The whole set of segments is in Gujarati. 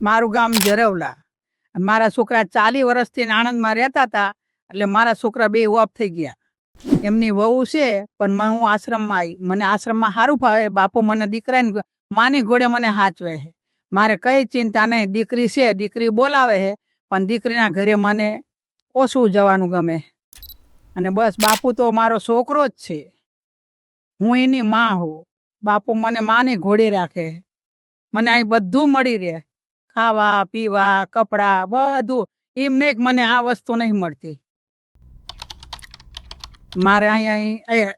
મારું ગામ જરવલા. મારા છોકરા 40 વર્ષથી આણંદમાં રહેતા હતા, એટલે મારા છોકરા 2 ઓફ થઈ ગયા. એમની વહુ છે, પણ હું આશ્રમમાં આવી. મને આશ્રમમાં સારું ફાવે. બાપુ મને દીકરાની માની ઘોડે મને હાચવે છે. મારે કઈ ચિંતા નહીં. દીકરી છે, દીકરી બોલાવે છે, પણ દીકરીના ઘરે મને ઓછું જવાનું ગમે. અને બસ બાપુ તો મારો છોકરો જ છે. હું એની માં હું. બાપુ મને માની ઘોડી રાખે. મને અહીં બધું મળી રહે, ખાવા પીવા કપડા બધું. એમ નહીં મને આ વસ્તુ નહીં મળતી. મારે અહીંયા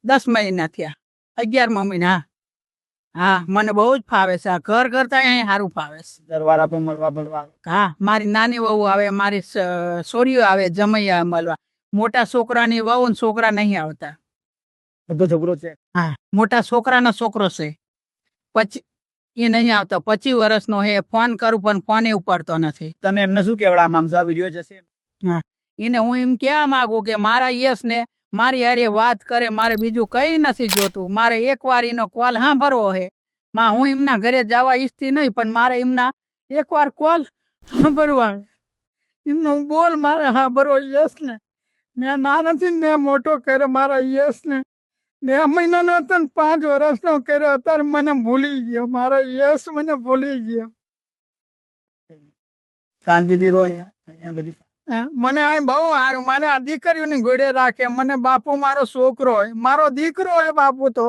10 મહિના થયા. 11મા મહિના. હા, મને બહુ જ ફાવે છે. આ ઘર કરતા અહીં સારું ફાવે છે. દરવાળા પર મળવા મળવા. હા, મારી નાની વહુ આવે, મારી છોરીઓ આવે જમૈયા મળવા. મોટા છોકરાની વહુ ને છોકરા નહીં આવતા. બધો છોકરો છે. હા, મોટા છોકરાનો છોકરો છે, પછી એ નહીં આવતો. 25 વર્ષનો હે. ફોન કરું પણ ફોન ઉપાડતો નથી. તમે એમને શું કહેવડા માંગશો? આ વિડીયો જશે. હા, એને હું એમ કહેવા માંગુ કે મારા યશ ને મારી હારે વાત કરે. મારે બીજું કઈ નથી જોતું. મારે એકવાર એનો કોલ સાંભળવો હે. હું એમના ઘરે જવા ઈચ્છતી નહીં, પણ મારે એમના એકવાર કોલ સાંભળવા. એમનો બોલ મારે સાંભળવો. યશ ને મેં નાનથી મેં મોટો કર્યો. મારા યશ ને 2 મહિનાનો હતો ને 5 વર્ષનો કર્યો. અત્યારે મને ભૂલી ગયો. મારા યશ મને ભૂલી ગયો. શાંતિથી રહો અહીંયા બધી. મને આ બહુ સારું. મને આ દીકરીઓની ઘોડે રાખે. મને બાપુ મારો છોકરો હોય, મારો દીકરો હોય બાપુ તો.